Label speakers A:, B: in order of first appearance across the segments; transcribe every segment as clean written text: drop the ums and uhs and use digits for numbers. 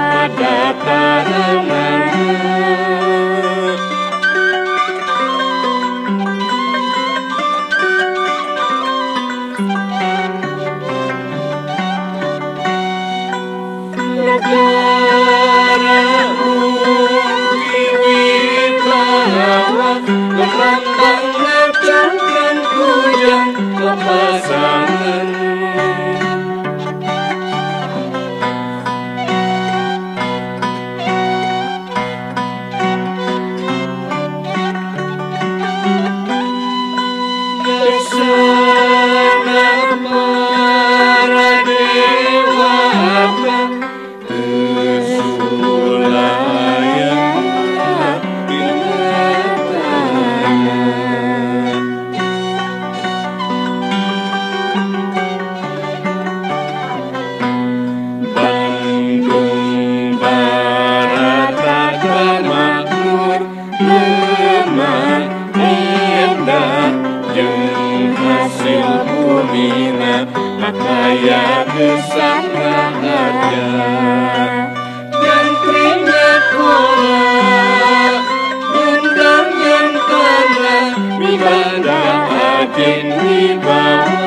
A: ada tarangan. Negaramu wibawa berlambang ngacangkan kujang papasangan. Kesana para dewata kaya kesana harga dan teringat kola undang yang tanah milanda agen wibawa.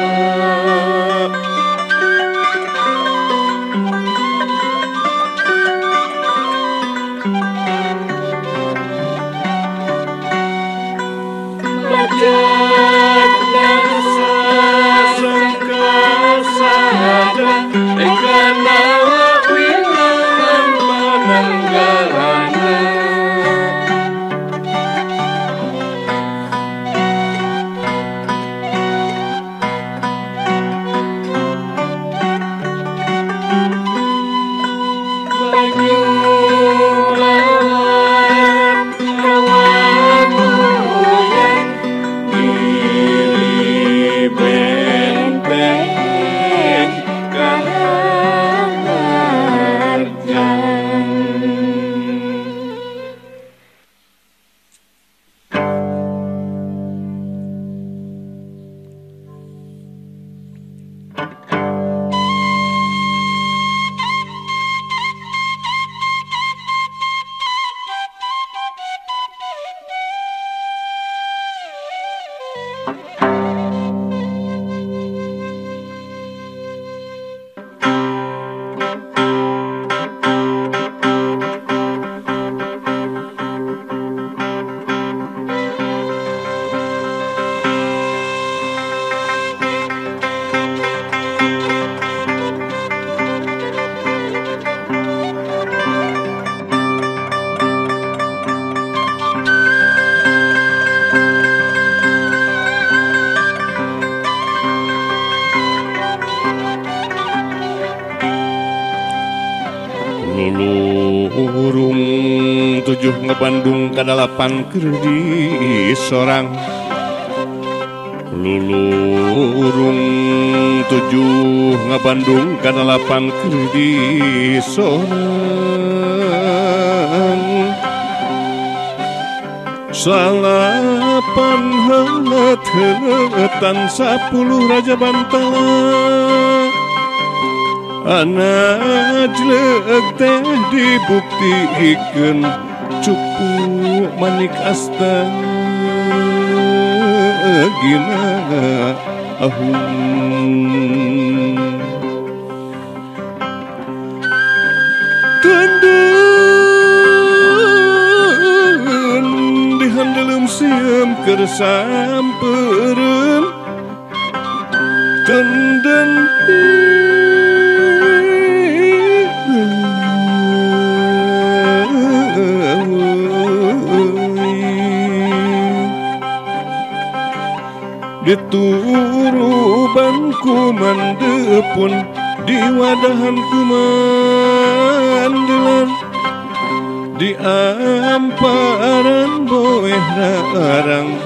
B: Urung 7 ngebandung kadalapan keur di sorang. Urung 7 ngabandung kadalapan keur di sorang. Salapan heuleut-heuletan 10 raja Bantala. Anak jleug teh dibuktikeun cupu manik asta gina ahum tundun dihandeleum sieum keur sampeurun tundun dituruban kumandepun diwadahan kumandelan di amparan boeh arang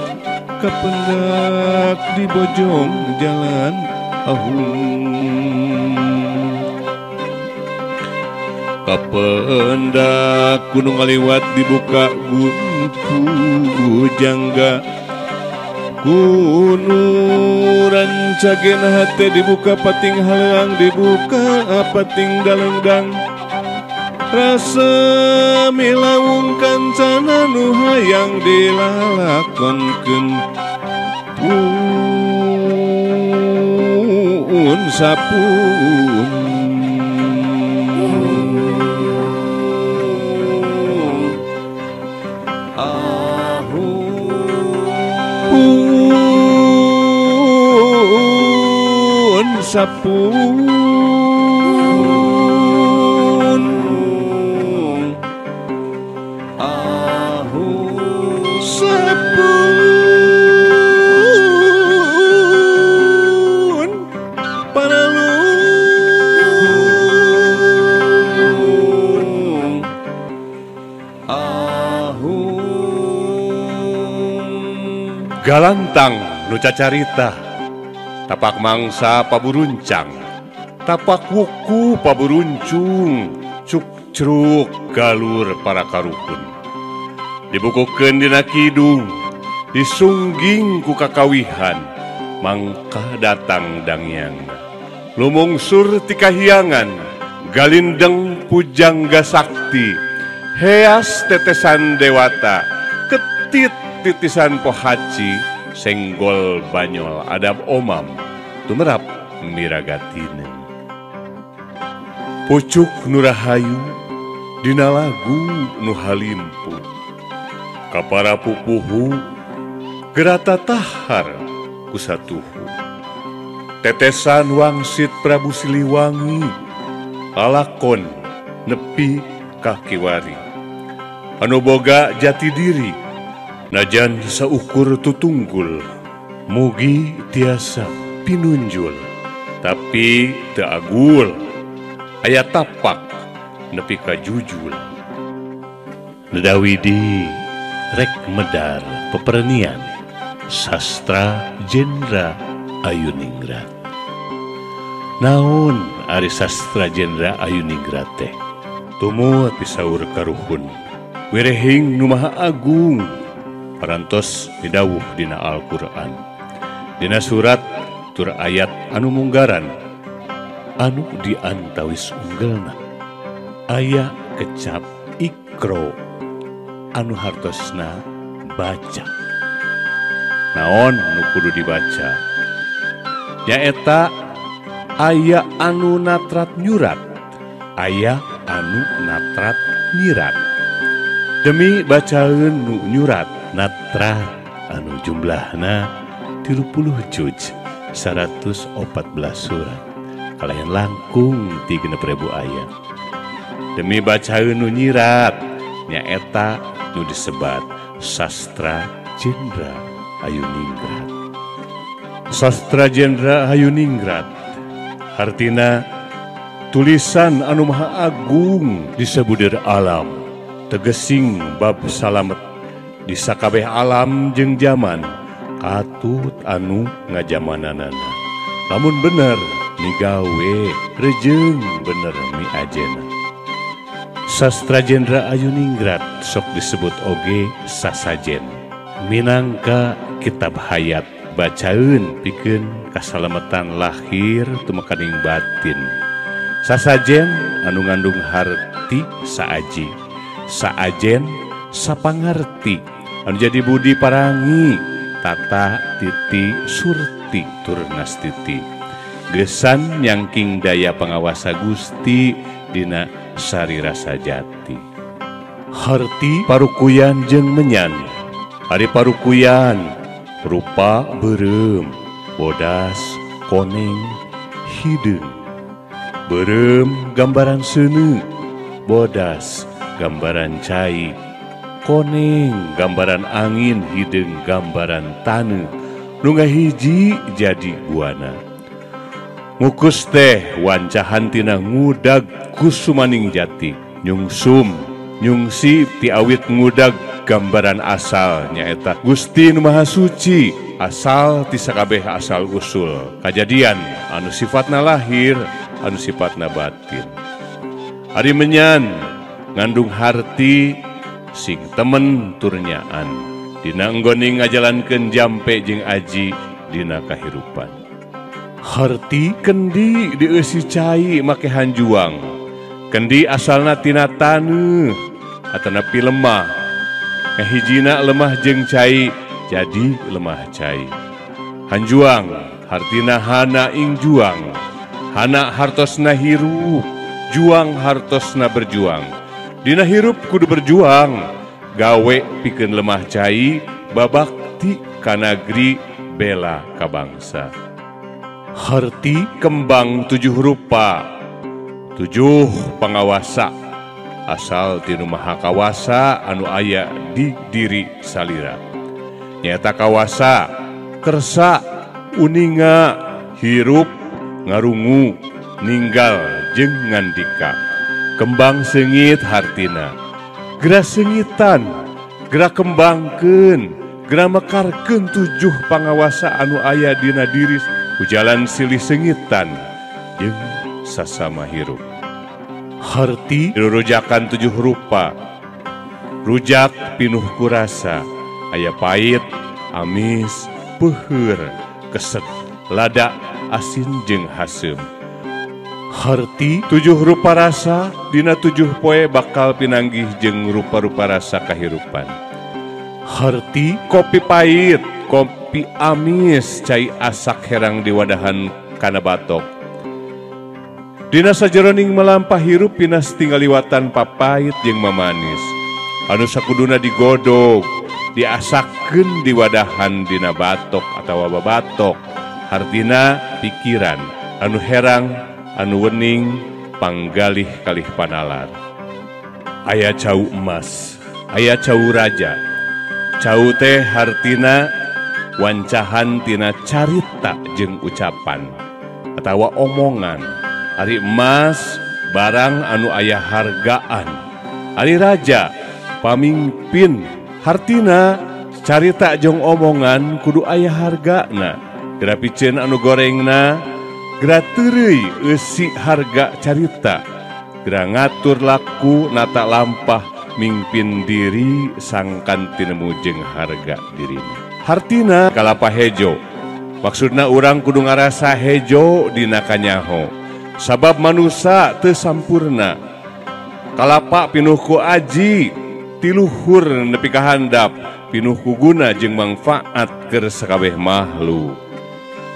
B: kapendak di bojong jalan ahum kapendak gunung ngaliwat dibuka buku jangga kunuran cagen hate dibuka pating halang dibuka pating dalenggang rasa milawung kancana nu hayang dilalakonkeun pun sapun sapun sapun panalung galantang nu cacarita tapak mangsa paburuncang, tapak wuku paburuncung, cuk-cruk galur para karukun. Dibukukeun dina kidung, disungging ku kakawihan, mangka datang dangyang. Lumungsur ti kahiyangan, galindeng pujangga sakti, heas tetesan dewata, ketit titisan pohaci, senggol banyol adab omam tumerap miragatinen pucuk nurahayu dina lagu nu halimpu kapara pupuhu gerata tahar kusatuhu tetesan wangsit Prabu Siliwangi lalakon nepi kakiwari anu boga jati diri najan saukur tutunggul, mugi tiasa pinunjul, tapi teu agul, aya tapak nepi ka jujul. Nedawidi rek medar pepernian sastra Jendra Ayuningrat. Naon ari sastra Jendra Ayuningrat teh? Tumut pisaur karuhun, wirehing nu maha agung. Parantos didawuh dina Al-Quran dina surat tur ayat anu munggaran anu diantawis unggelna aya kecap ikro anu hartosna baca. Naon nu kudu dibaca? Nyaeta aya anu natrat nyurat, aya anu natrat nyirat. Demi bacaeun nu nyurat natrat anu jumlahna 30 juz 114 surat kalayan langkung 36.000 ayat. Demi bacaeun nu nyirat nyaeta nu disebat sastra Jendra Ayuningrat. Sastra Jendra Ayuningrat hartina tulisan anu maha agung di sabudir alam, tegesing bab salamet di sakabeh alam jeung zaman katut anu ngajamananana. Lamun bener nigawe rejeung bener mi ajena. Sastra Jendra Ayuningrat sok disebut oge sasajen minangka kitab hayat bacaeun pikeun kasalametan lahir tumekaning batin. Sasajen anu ngandung harti saaji, saajen sapangarti anu jadi budi parangi tata titi surti turnas titi gesan nyangking daya pangawasa Gusti dina sari rasa jati. Harti parukuyan jeung menyan, ari parukuyan rupa beureum bodas koneng hideung. Beureum gambaran seuneu, bodas gambaran cai, koneng gambaran angin, hideung gambaran taneuh. Nu ngahiji jadi buana. Ngukus teh wancahan tina ngudag kusumaning jati, nyungsum nyungsi ti awit ngudag gambaran asal nyaeta Gusti Nu Maha Suci, asal ti sakabeh asal usul kajadian anu sifatna lahir, anu sifatna batin. Ari menyan ngandung harti sing temen turnyaan dina enggoning ngajalankeun jampe jeung aji dina kahirupan. Harti kendi dieusi cai make hanjuang Kendi asalna tina taneuh atanapi lemah. Hijina lemah jeung cai jadi lemah cai. Hanjuang hartina hana ing juang. Hana hartosna hirup, juang hartosna berjuang. Dina hirup kudu berjuang, gawe pikeun lemah cai, babakti ka nagri bela ka bangsa. Harti kembang 7 rupa, 7 pangawasa, asal tinu maha kawasa anu aya di diri salira. Nyata kawasa, kersa, uninga, hirup, ngarungu, ninggal jeung ngandika. Kembang sengit hartina, gera sengitan, gera kembangkeun, gera mekarkeun 7 pangawasa anu aya dina diri ujalan silih sengitan jeung sasama hirup. Harti rujakan 7 rupa, rujak pinuh kurasa, aya pait, amis, peuheur, keset, lada, asin jeung hasem. Harti 7 rupa rasa, dina 7 poe bakal pinanggih jeung rupa-rupa rasa kahirupan. Harti kopi pait, kopi amis, cai asak herang di wadahan kana batok. Dina sajeroning melampah hirup pinas tinggal liwatan papait jeung mamanis. Anu sakuduna digodog, diasakkeun di wadahan dina batok atawa babatok. Hartina pikiran, anu herang, anu wening, panggalih kalih panalar. Aya cau emas, aya cau raja. Cau teh hartina wancahan tina carita jeung ucapan atawa omongan. Ari emas barang anu aya hargaan. Ari raja pamimpin, hartina carita jeung omongan kudu aya hargana. Gera piceun anu gorengna, gera teureui eusi harga carita. Gera ngatur laku nata lampah mingpin diri sangkan tinemu jeung harga dirina. Hartina kalapa hejo. Maksudna urang kudu ngarasa hejo dina kanyaho. Sabab manusia teu sampurna. Kalapa pinuh ku aji, tiluhur nepi ka handap, pinuh ku guna jeung mangfaat keur sakabeh makhluk.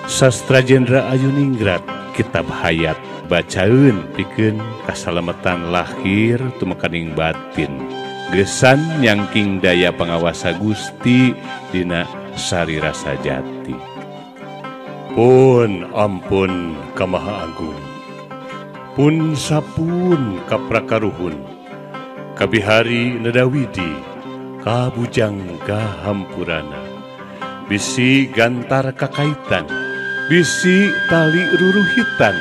B: Sastra Jendra Ayuningrat, kitab hayat, bacaeun pikeun kasalamatan lahir tumekaning batin. Gesan nyangking daya pangawasa Gusti dina sari rasa jati. Pun ampun ka Maha Agung. Pun sapun ka Prakaruhun. Kabihari Nedawidi ka Bujangga Hampurana. Bisi gantar kakaitan, bisi tali ruruhitan,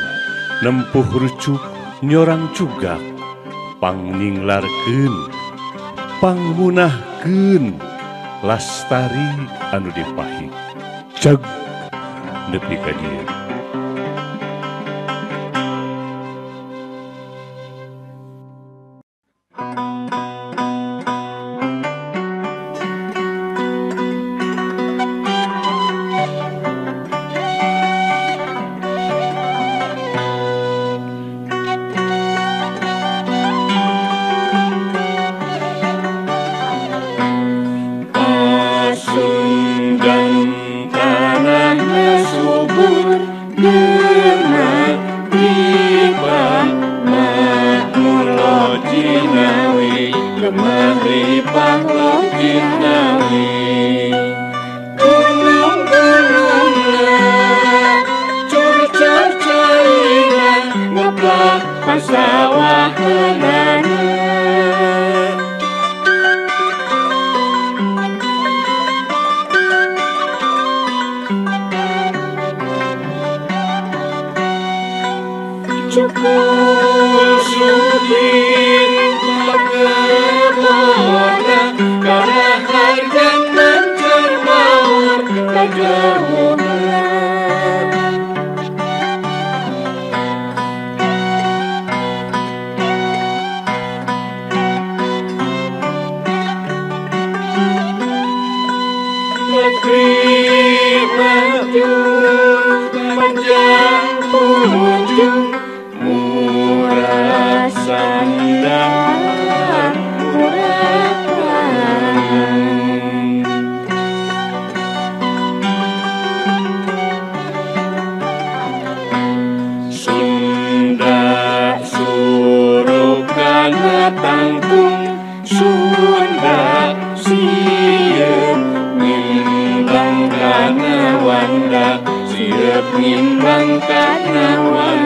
B: nempuh rucuk nyorang cugak, pangninglarkeun, pangmunahkeun, lastari anu dipahit. Jag nepi ka dieu.
A: Murasa tangtung Sunda sieup nimbang kana Wanda sieup nimbang kana Wanda